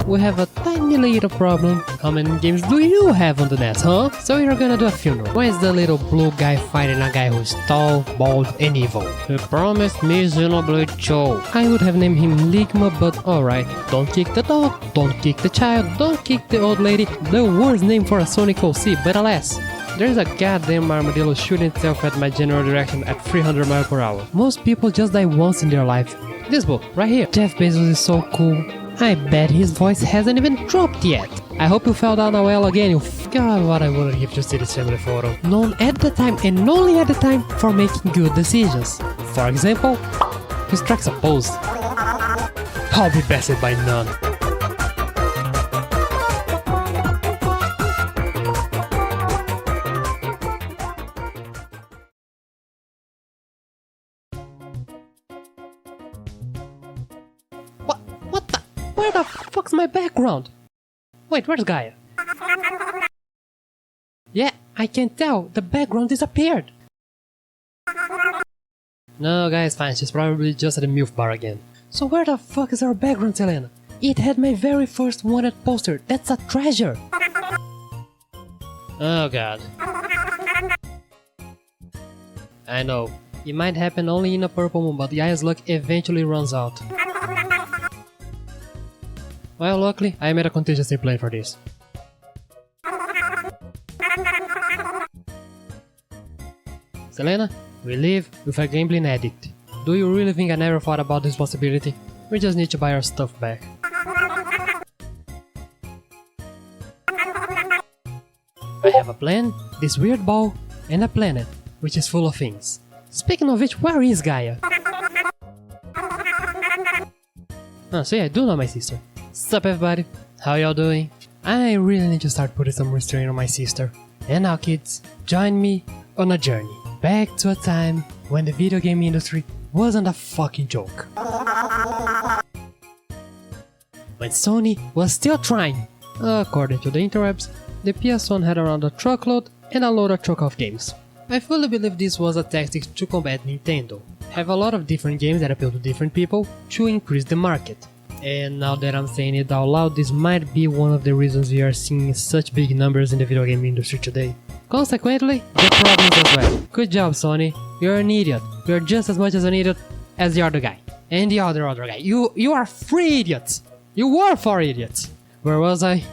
we have a tiny little problem. How many games do you have on the NES, huh? So we are gonna do a funeral. Why is the little blue guy fighting a guy who's tall, bald, and evil? He promised me Xenoblade Show. I would have named him Ligma, but alright. Don't kick the dog, don't kick the child, don't kick the old lady. The worst name for a Sonic OC, but alas. There's a goddamn armadillo shooting itself at my general direction at 300 miles per hour. Most people just die once in their life. This book, right here. Jeff Bezos is so cool. I bet his voice hasn't even dropped yet. I hope you fell down a well again, you God, what I wouldn't give to see this family photo. Known at the time and only at the time for making good decisions. For example, he strikes a pose. I'll be bested by none. What the? Where the fuck's my background? Wait, where's Gaia? Yeah, I can tell. The background disappeared. No, guys, fine. She's probably just at the MILF bar again. So where the fuck is our background, Selena? It had my very first wanted poster. That's a treasure. Oh god. I know. It might happen only in a purple moon, but Gaia's luck eventually runs out. Well, luckily, I made a contingency plan for this. Selena, we live with a gambling addict. Do you really think I never thought about this possibility? We just need to buy our stuff back. I have a plan, this weird ball, and a planet, which is full of things. Speaking of which, where is Gaia? See, I do know my sister. Sup everybody, how y'all doing? I really need to start putting some restraint on my sister. And now kids, join me on a journey back to a time when the video game industry wasn't a fucking joke. When Sony was still trying. According to the interwebs, the PS1 had around a truckload and a loaded truck of games. I fully believe this was a tactic to combat Nintendo. Have a lot of different games that appeal to different people to increase the market. And now that I'm saying it out loud, this might be one of the reasons we are seeing such big numbers in the video game industry today. Consequently, the problems as well. Good job, Sony. You're an idiot. You're just as much as an idiot as the other guy. And the other guy. You are 3 idiots. You were 4 idiots. Where was I?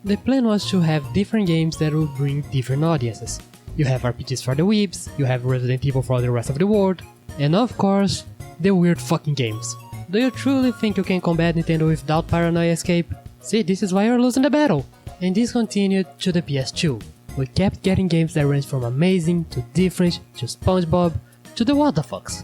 The plan was to have different games that would bring different audiences. You have RPGs for the weebs, you have Resident Evil for the rest of the world, and of course, the weird fucking games. Do you truly think you can combat Nintendo without paranoia escape? See, this is why you're losing the battle. And this continued to the PS2. We kept getting games that ranged from amazing to different to SpongeBob to the what the fucks.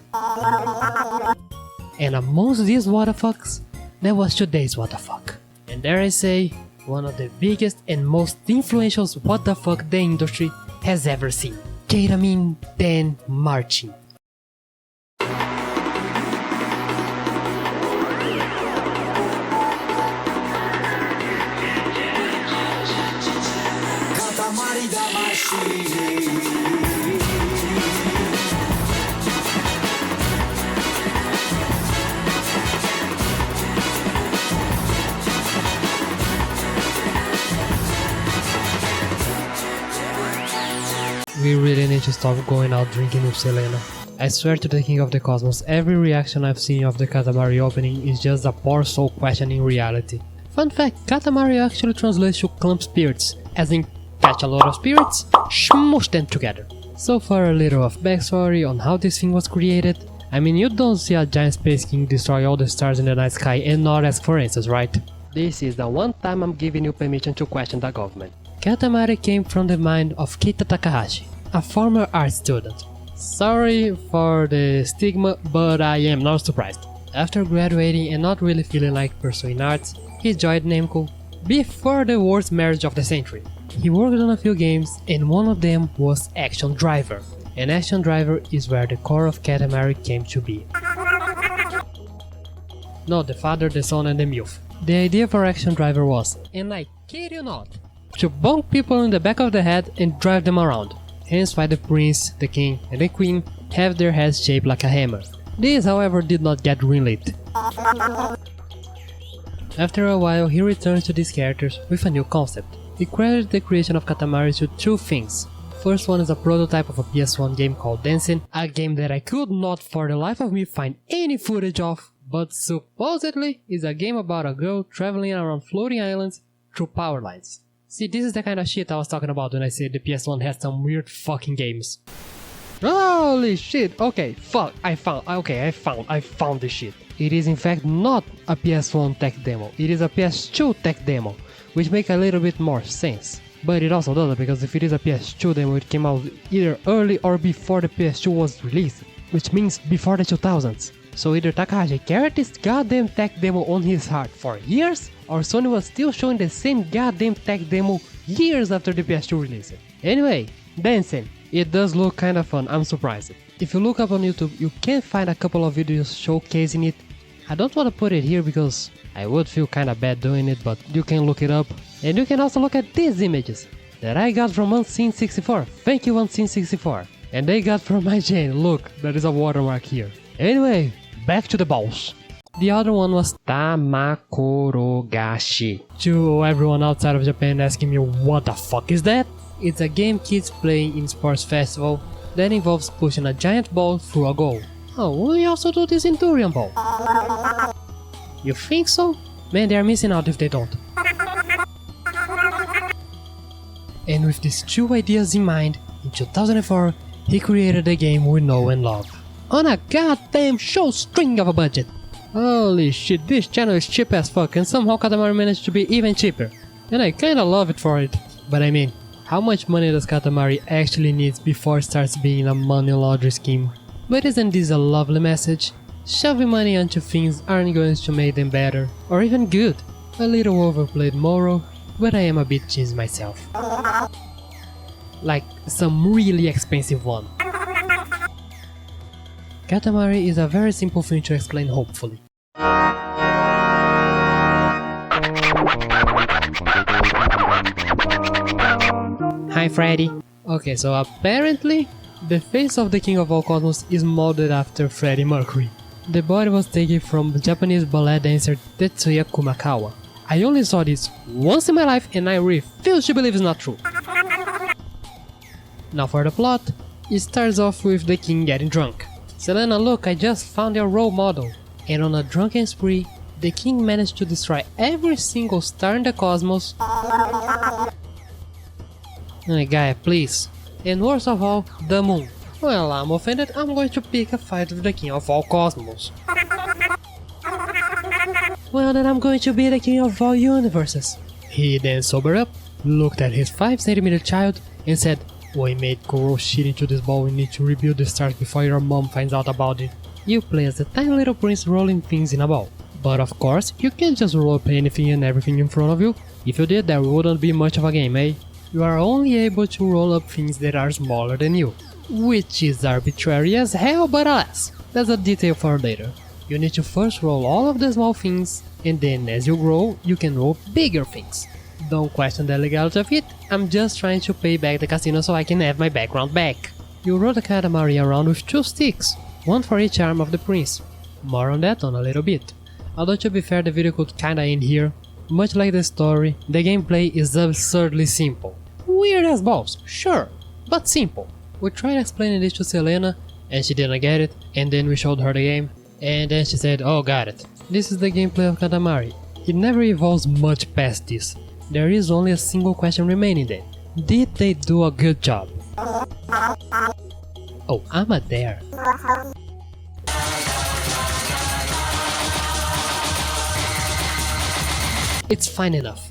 And amongst these what the fucks, there was today's what the fuck. And dare I say, one of the biggest and most influential what the fuck the industry has ever seen. Katamari then marching. Katamari, damacy. We really need to stop going out drinking with Selena. I swear to the King of the Cosmos, every reaction I've seen of the Katamari opening is just a poor soul questioning reality. Fun fact, Katamari actually translates to clump spirits, as in catch a lot of spirits, smush them together. So for a little of backstory on how this thing was created, I mean you don't see a giant space king destroy all the stars in the night sky and not ask for answers, right? This is the one time I'm giving you permission to question the government. Katamari came from the mind of Kita Takahashi, a former art student. Sorry for the stigma, but I am not surprised. After graduating and not really feeling like pursuing arts, he joined Namco before the worst marriage of the century. He worked on a few games and one of them was Action Driver. And Action Driver is where the core of Katamari came to be. No, the father, the son and the MILF. The idea for Action Driver was, and I kid you not, to bonk people in the back of the head and drive them around. Hence why the prince, the king and the queen have their heads shaped like a hammer. This, however, did not get greenlit. After a while, he returns to these characters with a new concept. He credited the creation of Katamari to two things. First one is a prototype of a PS1 game called Dancing, a game that I could not for the life of me find any footage of, but supposedly is a game about a girl traveling around floating islands through power lines. See, this is the kind of shit I was talking about when I said the PS1 has some weird fucking games. Holy shit, okay, fuck, I found this shit. It is in fact not a PS1 tech demo, it is a PS2 tech demo, which makes a little bit more sense. But it also doesn't, because if it is a PS2 demo, it came out either early or before the PS2 was released, which means before the 2000s. So either Takahashi carried this goddamn tech demo on his heart for years, or Sony was still showing the same goddamn tech demo years after the PS2 release. Anyway, Dancing. It does look kinda fun, I'm surprised. If you look up on YouTube, you can find a couple of videos showcasing it. I don't want to put it here because I would feel kinda bad doing it, but you can look it up. And you can also look at these images that I got from Unseen64. Thank you, Unseen64. And they got from my chain. Look, there is a watermark here. Anyway, back to the balls. The other one was Tamakorogashi. To everyone outside of Japan asking me what the fuck is that? It's a game kids play in sports festival that involves pushing a giant ball through a goal. Oh, we also do this in Durian Ball. You think so? Man, they are missing out if they don't. And with these two ideas in mind, in 2004, he created a game we know and love. On a goddamn shoestring of a budget. Holy shit, this channel is cheap as fuck, and somehow Katamari managed to be even cheaper. And I kinda love it for it. But I mean, how much money does Katamari actually need before it starts being a money laundry scheme? But isn't this a lovely message? Shoving money onto things aren't going to make them better, or even good. A little overplayed moral, but I am a bit cheesy myself. Like some really expensive one. Katamari is a very simple thing to explain, hopefully. Hi Freddy. Okay, so apparently the face of the King of all Cosmos is molded after Freddie Mercury. The body was taken from Japanese ballet dancer Tetsuya Kumakawa. I only saw this once in my life and I refuse to believe it's not true. Now for the plot, it starts off with the king getting drunk. Selena, look, I just found your role model. And on a drunken spree, the king managed to destroy every single star in the cosmos. Gaia, please. And worst of all, the moon. Well, I'm offended, I'm going to pick a fight with the king of all cosmos. Well, then I'm going to be the king of all universes. He then sobered up, looked at his 5 cm child, and said, we made coral shit into this ball, we need to rebuild the stars before your mom finds out about it. You play as the tiny little prince rolling things in a ball. But of course, you can't just roleplay anything and everything in front of you. If you did, there wouldn't be much of a game, eh? You are only able to roll up things that are smaller than you. Which is arbitrary as hell, but alas, that's a detail for later. You need to first roll all of the small things, and then as you grow, you can roll bigger things. Don't question the legality of it, I'm just trying to pay back the casino so I can have my background back. You roll the Katamari around with 2 sticks, one for each arm of the prince. More on that on a little bit. Although to be fair, the video could kinda end here. Much like the story, the gameplay is absurdly simple. Weird as balls, sure, but simple. We tried explaining this to Selena, and she didn't get it, and then we showed her the game, and then she said, oh, got it. This is the gameplay of Katamari. It never evolves much past this. There is only a single question remaining then. Did they do a good job? Oh, I'm a dare. It's fine enough.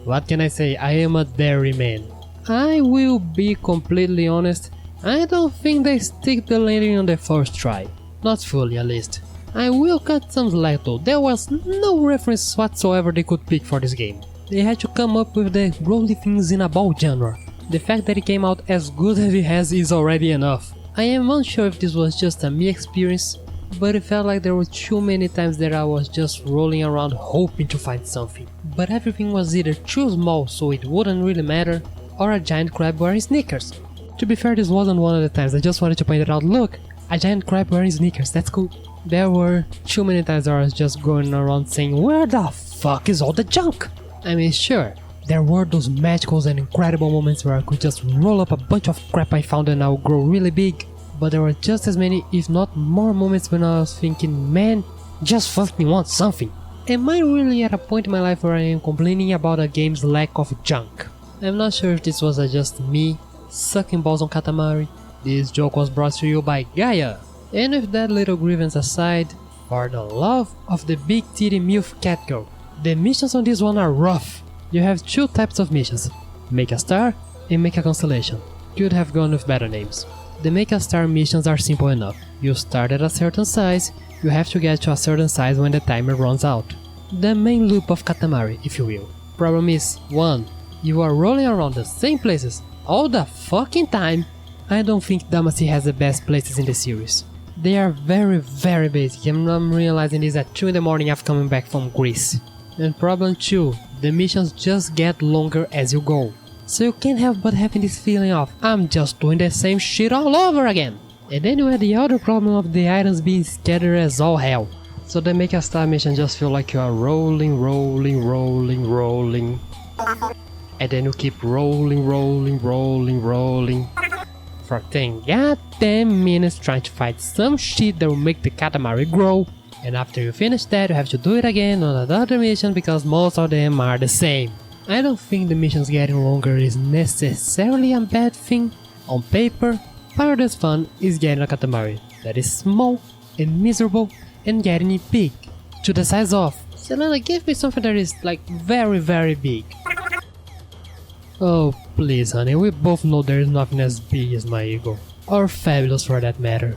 What can I say? I am a dairy man. I will be completely honest, I don't think they stick the landing on the first try. Not fully at least. I will cut some slack though, there was no reference whatsoever they could pick for this game. They had to come up with the rolling things in a ball genre. The fact that it came out as good as it has is already enough. I am unsure if this was just a me experience, but it felt like there were too many times that I was just rolling around hoping to find something. But everything was either too small so it wouldn't really matter, or a giant crab wearing sneakers. To be fair, this wasn't one of the times, I just wanted to point it out. Look, a giant crab wearing sneakers, that's cool. There were too many times I was just going around saying, where the fuck is all the junk? I mean, sure, there were those magical and incredible moments where I could just roll up a bunch of crap I found and I'll grow really big. But there were just as many, if not more moments when I was thinking, man, just fucking want something. Am I really at a point in my life where I am complaining about a game's lack of junk? I'm not sure if this was just me sucking balls on Katamari. This joke was brought to you by Gaia. And with that little grievance aside, for the love of the big titty MILF cat girl, the missions on this one are rough. You have two types of missions, make a star and make a constellation. Could have gone with better names. The make a star missions are simple enough. You start at a certain size, you have to get to a certain size when the timer runs out. The main loop of Katamari, if you will. Problem is, 1. You are rolling around the same places all the fucking time. I don't think Damacy has the best places in the series. They are very basic and I'm realizing this at 2 in the morning after coming back from Greece. And problem 2, the missions just get longer as you go. So you can't help but having this feeling of, I'm just doing the same shit all over again. And then you have the other problem of the items being scattered as all hell. So the make a star mission just feel like you are rolling. And then you keep rolling for 10 goddamn minutes trying to fight some shit that will make the Katamari grow. And after you finish that, you have to do it again on another mission because most of them are the same. I don't think the missions getting longer is necessarily a bad thing. On paper, part of this fun is getting a Katamari that is small and miserable and getting it big. To the size of, Selena, give me something that is like very big. Oh please honey, we both know there is nothing as big as my ego. Or fabulous for that matter.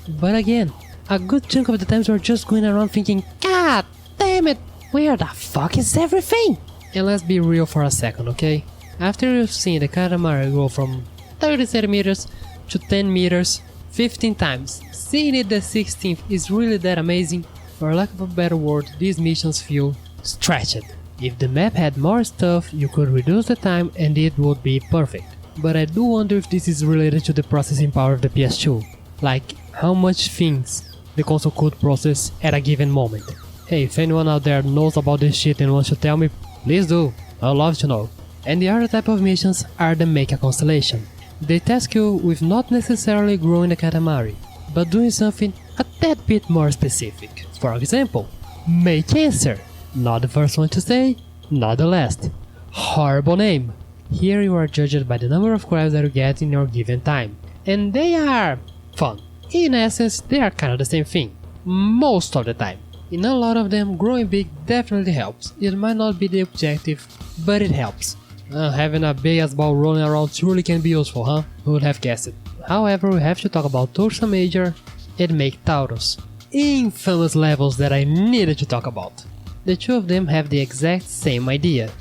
But again, a good chunk of the times we're just going around thinking, God damn it, where the fuck is everything? And let's be real for a second, okay? After you've seen the Katamari go from 30 centimeters to 10 meters 15 times, seeing it the 16th is really that amazing? For lack of a better word, these missions feel stretched. If the map had more stuff, you could reduce the time and it would be perfect. But I do wonder if this is related to the processing power of the PS2. Like, how much things the console could process at a given moment. Hey, if anyone out there knows about this shit and wants to tell me, please do, I'd love to know. And the other type of missions are the make a constellation. They task you with not necessarily growing the Katamari, but doing something a tad bit more specific. For example, make answer. Not the first one to say, not the last. Horrible name. Here you are judged by the number of crabs that you get in your given time. And they are fun. In essence, they are kind of the same thing. Most of the time. In a lot of them, growing big definitely helps. It might not be the objective, but it helps. Having a big ass ball rolling around truly can be useful, huh? Who would have guessed it? However, we have to talk about Ursa Major and Make Taurus. Infamous levels that I needed to talk about. The two of them have the exact same idea.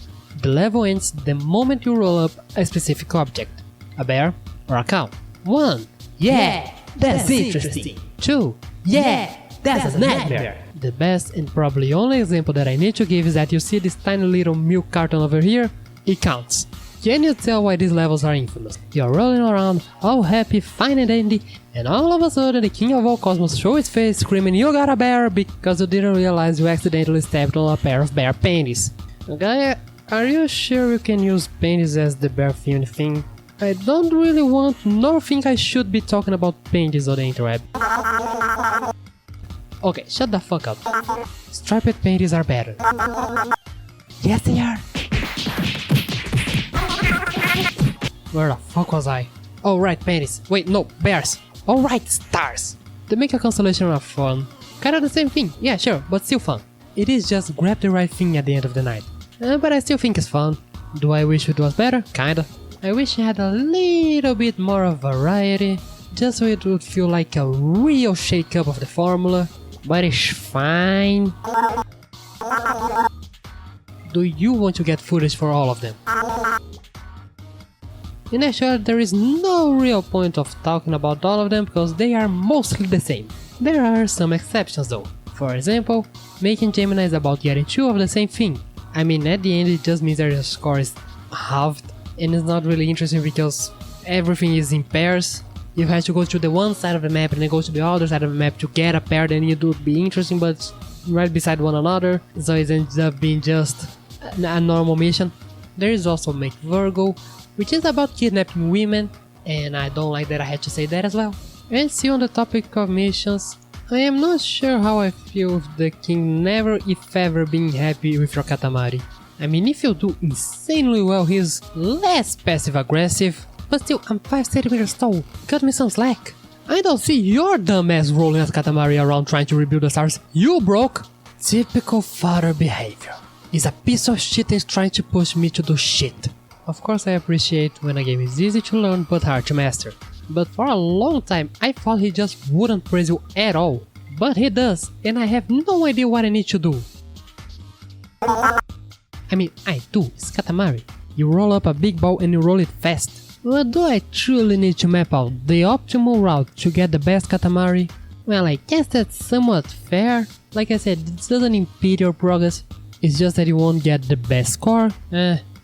The level ends the moment you roll up a specific object. A bear or a cow. 1. Yeah, that's interesting. 2. Yeah, that's a nightmare. The best and probably only example that I need to give is that you see this tiny little milk carton over here? It counts. Can you tell why these levels are infamous? You're rolling around, all happy, fine and dandy, and all of a sudden the king of all cosmos shows his face screaming you got a bear because you didn't realize you accidentally stepped on a pair of bear panties. Gaia, are you sure you can use panties as the bear themed thing? I don't really want nor think I should be talking about panties on the interweb. Okay, shut the fuck up. Striped panties are better. Yes they are. Where the fuck was I? Oh right, panties. Wait, no, bears. Oh right, stars. The make a constellation are fun. Kinda the same thing, yeah sure, but still fun. It is just grab the right thing at the end of the night. But I still think it's fun. Do I wish it was better? Kinda. I wish I had a little bit more of variety, just so it would feel like a real shake-up of the formula. But it's fine. Do you want to get footage for all of them? In actuality, there is no real point of talking about all of them because they are mostly the same. There are some exceptions though. For example, making Gemini is about getting 2 of the same thing. I mean, at the end it just means that your score is halved and it's not really interesting because everything is in pairs. You have to go to the one side of the map and then go to the other side of the map to get a pair, then it would be interesting, but right beside one another, so it ends up being just a normal mission. There is also Make Virgo, which is about kidnapping women, and I don't like that I had to say that as well. And see, on the topic of missions, I am not sure how I feel with the king never if ever being happy with your Katamari. I mean, if you do insanely well, he's less passive aggressive, but still, I'm 5 centimeters tall, cut me some slack. I don't see your dumb ass rolling as Katamari around trying to rebuild the stars. You broke! Typical father behavior. He's a piece of shit and is trying to push me to do shit. Of course I appreciate when a game is easy to learn but hard to master. But for a long time I thought he just wouldn't praise you at all. But he does, and I have no idea what I need to do. I mean, I do, it's Katamari. You roll up a big ball and you roll it fast. But do I truly need to map out the optimal route to get the best Katamari? Well, I guess that's somewhat fair. Like I said, it doesn't impede your progress. It's just that you won't get the best score.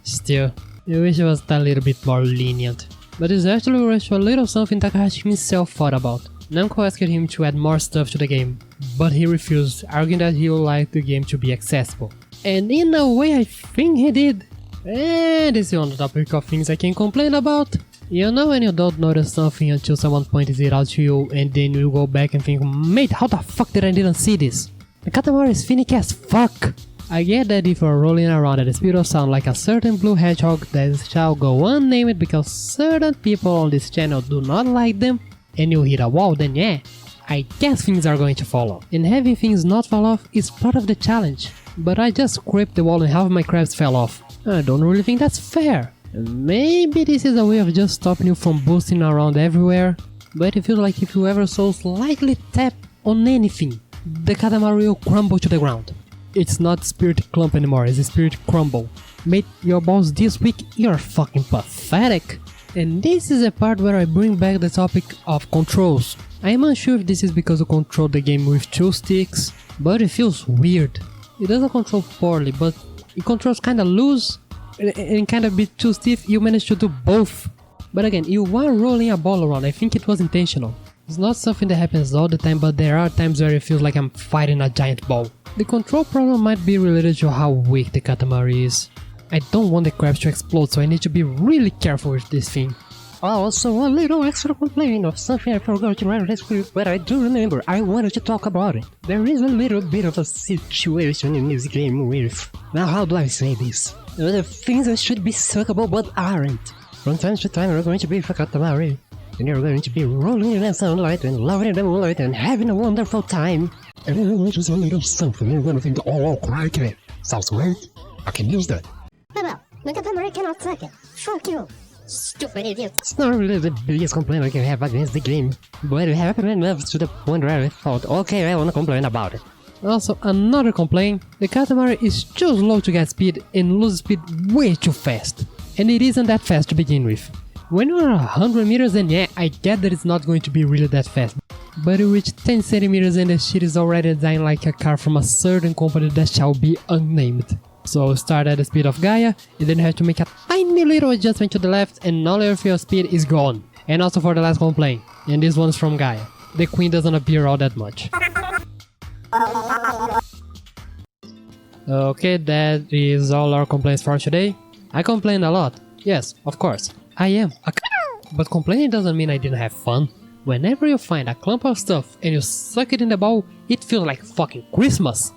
Still, I wish it was a little bit more lenient. But it's actually rushed to a little something Takahashi himself thought about. Namco asked him to add more stuff to the game, but he refused, arguing that he would like the game to be accessible. And in a way I think he did. And this is on the topic of things I can complain about. You know when you don't notice something until someone points it out to you and then you go back and think, mate, how the fuck did I didn't see this? The Katamari is finicky as fuck. I get that if you're rolling around at the speed of sound like a certain blue hedgehog that shall go unnamed because certain people on this channel do not like them, and you hit a wall, then yeah, I guess things are going to fall off. And having things not fall off is part of the challenge. But I just scraped the wall and half of my crabs fell off. I don't really think that's fair. Maybe this is a way of just stopping you from boosting around everywhere, but it feels like if you ever so slightly tap on anything, the Katamari will crumble to the ground. It's not Spirit Clump anymore, it's Spirit Crumble. Mate, your balls this week, you're fucking pathetic. And this is a part where I bring back the topic of controls. I am unsure if this is because you control the game with 2 sticks, but it feels weird. It doesn't control poorly, but it controls kinda loose and kinda a bit too stiff. You managed to do both. But again, you are rolling a ball around, I think it was intentional. It's not something that happens all the time, but there are times where it feels like I'm fighting a giant ball. The control problem might be related to how weak the Katamari is. I don't want the crabs to explode, so I need to be really careful with this thing. Also, a little extra complaint of something I forgot to write the script, but I do remember I wanted to talk about it. There is a little bit of a situation in this game with... Now how do I say this? The things that should be suckable but aren't. From time to time you're going to be for Katamari, and you're going to be rolling in the sunlight and loving the moonlight and having a wonderful time. And then just a little something you're gonna think, oh crikey, sounds great, I can use that. Well, the Katamari cannot suck it. Fuck you. Stupid idiot. It's not really the biggest complaint I can have against the game, but it happened enough to the point where I thought, okay, I wanna complain about it. Also, another complaint, the Katamari is too slow to get speed and loses speed way too fast. And it isn't that fast to begin with. When you're 100 meters, then yeah, I get that it's not going to be really that fast. But you reach 10 centimeters and the shit is already designed like a car from a certain company that shall be unnamed. So start at the speed of Gaia, and then you have to make a tiny little adjustment to the left and all of your speed is gone. And also for the last complaint, and this one's from Gaia. The queen doesn't appear all that much. Okay, that is all our complaints for today. I complained a lot. Yes, of course. I am a but complaining doesn't mean I didn't have fun. Whenever you find a clump of stuff and you suck it in the bowl, it feels like fucking Christmas.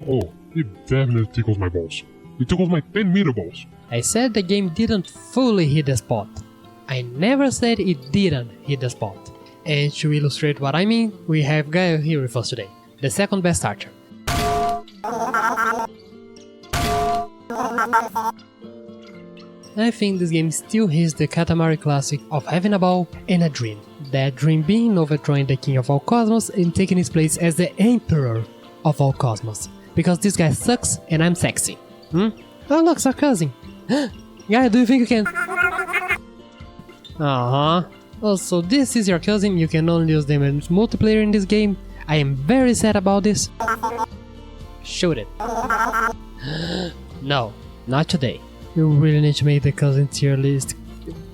Oh, it definitely tickles my balls. It tickles my 10-meter balls. I said the game didn't fully hit the spot. I never said it didn't hit the spot. And to illustrate what I mean, we have Gaia here with us today, the second best archer. I think this game still hits the Katamari classic of having a ball and a dream. That dream being overthrowing the king of all cosmos and taking his place as the emperor of all cosmos. Because this guy sucks and I'm sexy. Oh look, sarcasm. Gaia, do you think you can... Also, this is your cousin, you can only use them as multiplayer in this game. I am very sad about this. Shoot it. No, not today. You really need to make the cousin tier list.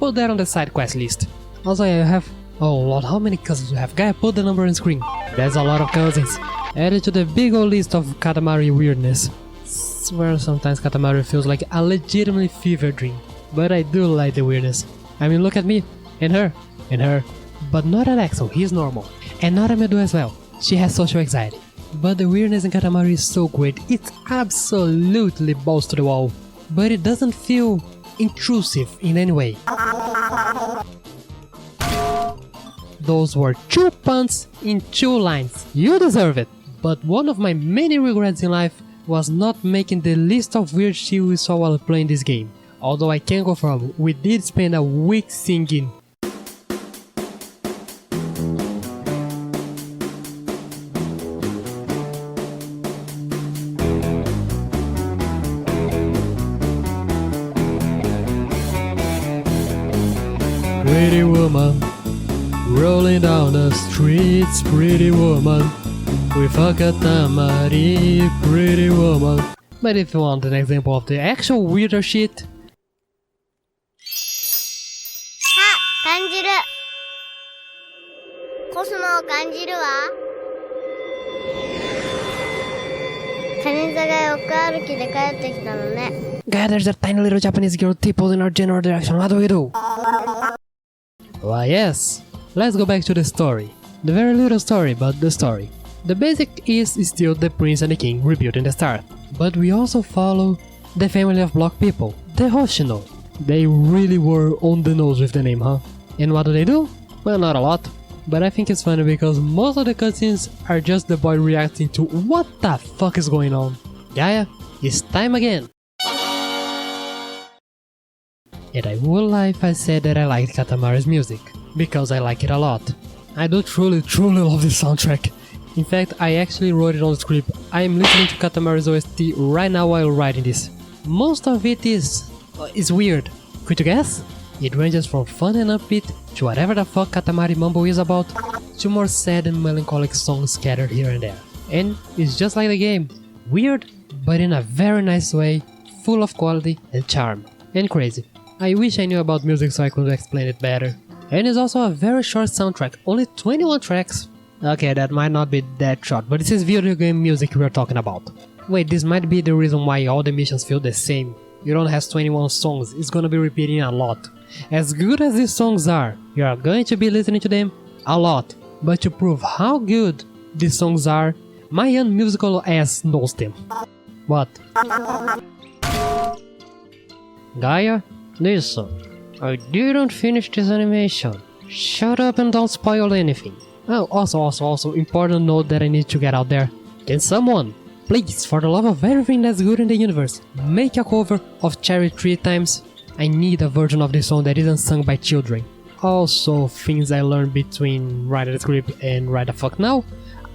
put that on the side quest list. Also, I have... Oh lord, how many cousins you have? Gaia, put the number on screen. There's a lot of cousins. Added to the big old list of Katamari weirdness. Swear sometimes Katamari feels like a legitimately fever dream. But I do like the weirdness. I mean, look at me, and her. But not at Axel, he's normal. And not at Medu as well, she has social anxiety. But the weirdness in Katamari is so great, it's absolutely balls to the wall. But it doesn't feel intrusive in any way. Those were 2 puns in 2 lines. You deserve it! But one of my many regrets in life was not making the list of weird shit we saw while playing this game. Although I can confirm, we did spend a week singing. Pretty woman, rolling down the streets, pretty woman, with a Katamari, pretty woman. But if you want an example of the actual weirder shit... あ、感じる。コスモを感じるわ。金座が横歩きで帰ってきたのね。God, there's a tiny little Japanese girl tippled in our general direction, what do we do? Why yes, let's go back to the story. The very little story, but the story. The basic is still the prince and the king rebuilding the star. But we also follow the family of block people, the Hoshino. They really were on the nose with the name, huh? And what do? Well, not a lot. But I think it's funny because most of the cutscenes are just the boy reacting to what the fuck is going on. Gaia, it's time again! And I would lie if I said that I liked Katamari's music, because I like it a lot. I do truly love this soundtrack. In fact, I actually wrote it on the script. I am listening to Katamari's OST right now while writing this. Most of it is weird. Could you guess? It ranges from fun and upbeat to whatever the fuck Katamari Mumbo is about, to more sad and melancholic songs scattered here and there. And it's just like the game. Weird, but in a very nice way, full of quality and charm. And crazy. I wish I knew about music so I could explain it better. And it's also a very short soundtrack, only 21 tracks. Okay, that might not be that short, but this is video game music we're talking about. Wait, this might be the reason why all the missions feel the same. You don't have 21 songs, it's gonna be repeating a lot. As good as these songs are, you are going to be listening to them a lot. But to prove how good these songs are, my unmusical ass knows them. What? Gaia? Listen, I didn't finish this animation. Shut up and don't spoil anything. Oh, also, important note that I need to get out there. Can someone, please, for the love of everything that's good in the universe, make a cover of Cherry 3 times? I need a version of this song that isn't sung by children. Also, things I learned between Write the Script and Write the Fuck Now.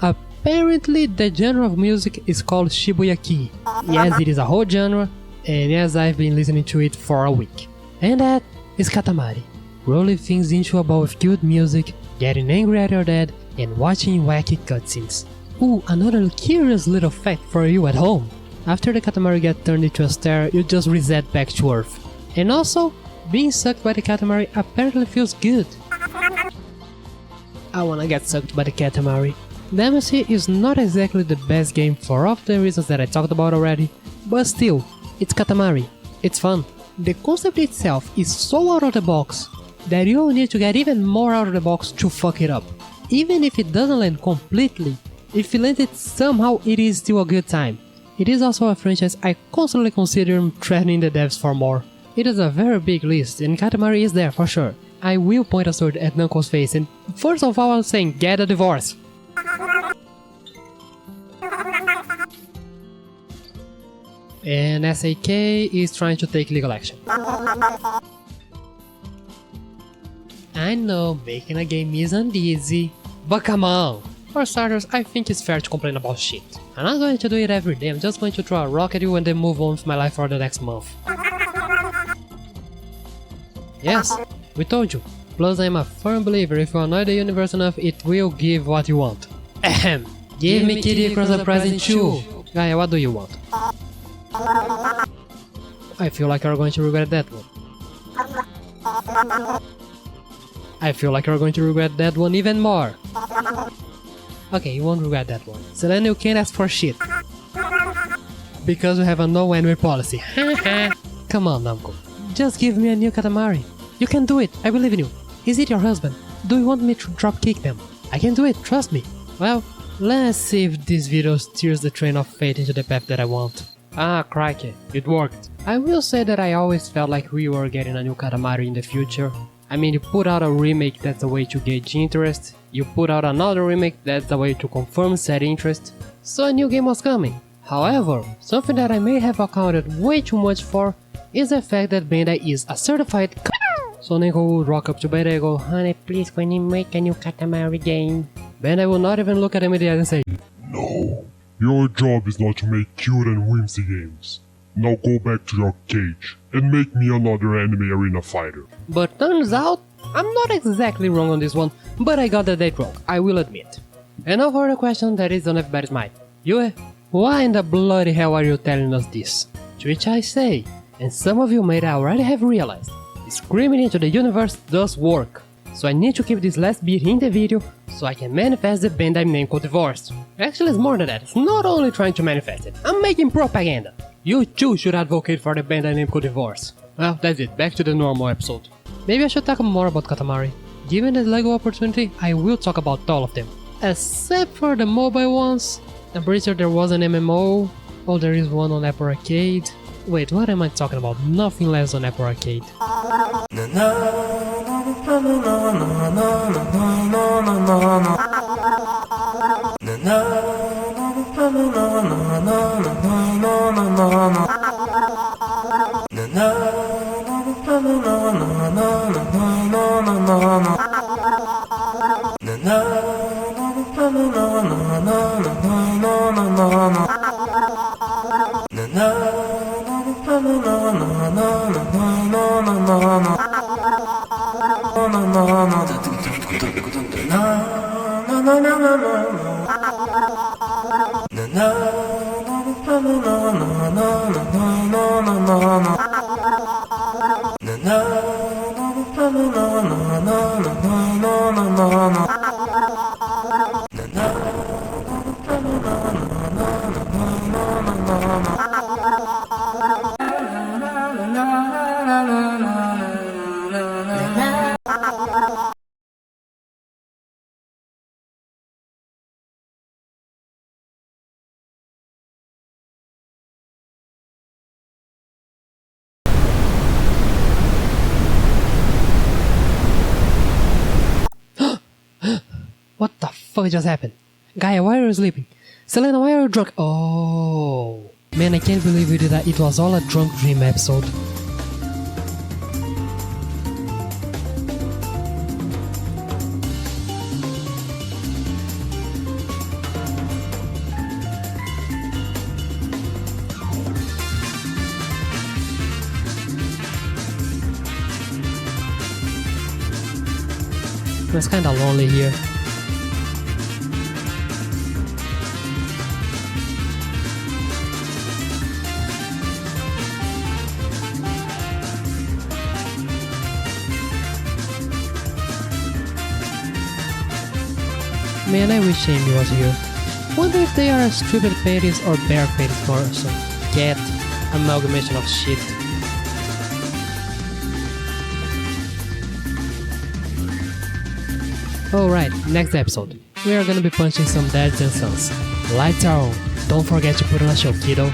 Apparently, the genre of music is called Shibuyaki. Yes, it is a whole genre, and yes, I've been listening to it for a week. And that is Katamari. Rolling things into a ball with good music, getting angry at your dad, and watching wacky cutscenes. Ooh, another curious little fact for you at home. After the Katamari gets turned into a star, you just reset back to Earth. And also, being sucked by the Katamari apparently feels good. I wanna get sucked by the Katamari. Damacy is not exactly the best game for all of the reasons that I talked about already, but still, it's Katamari. It's fun. The concept itself is so out of the box that you will need to get even more out of the box to fuck it up. Even if it doesn't land completely, if it lands it somehow, it is still a good time. It is also a franchise I constantly consider threatening the devs for more. It is a very big list and Katamari is there for sure. I will point a sword at Knuckles' face and first of all I'm saying get a divorce. And SAK is trying to take legal action. I know, making a game isn't easy, but come on! For starters, I think it's fair to complain about shit. I'm not going to do it every day, I'm just going to throw a rock at you and then move on with my life for the next month. Yes, we told you. Plus I'm a firm believer if you annoy the universe enough, it will give what you want. Ahem! Give me Kitty across the present too! Gaia, what do you want? I feel like you're going to regret that one. I feel like you're going to regret that one even more. Okay, you won't regret that one. Selena, you can't ask for shit. Because we have a no anime policy. Come on, Namco. Just give me a new Katamari. You can do it, I believe in you. Is it your husband? Do you want me to drop kick them? I can do it, trust me. Well, let's see if this video steers the train of fate into the path that I want. Ah, crikey, it worked. I will say that I always felt like we were getting a new Katamari in the future. I mean, you put out a remake, that's a way to gauge interest. You put out another remake, that's a way to confirm said interest. So a new game was coming. However, something that I may have accounted way too much for is the fact that Bandai is a certified So Neko would rock up to Bandai and go, honey, please can you make a new Katamari game? Bandai will not even look at him in the eye and say, No. Your job is not to make cute and whimsy games. Now go back to your cage and make me another anime arena fighter. But turns out, I'm not exactly wrong on this one, but I got the date wrong, I will admit. And now for the question that is on everybody's mind. Yue, why in the bloody hell are you telling us this? To which I say, and some of you may already have realized, screaming into the universe does work. So I need to keep this last bit in the video so I can manifest the Bandai name code divorce. Actually, it's more than that, it's not only trying to manifest it, I'm making propaganda. You too should advocate for the Bandai name code divorce. Well, that's it, back to the normal episode. Maybe I should talk more about Katamari. Given the LEGO opportunity, I will talk about all of them. Except for the mobile ones. I'm pretty sure there was an MMO. Oh, there is one on Apple Arcade. Wait, what am I talking about? Nothing less on Apple Arcade. What the fuck just happened? Gaia, why are you sleeping? Selena, why are you drunk? Oh, man, I can't believe we did that. It was all a drunk dream episode. It's kinda lonely here. Man, I wish Amy was here. Wonder if they are a stupid panties or bare panties person. Cat. Amalgamation of shit. Alright, next episode. We are gonna be punching some dads and sons. Lights are on. Don't forget to put on a show, kiddo.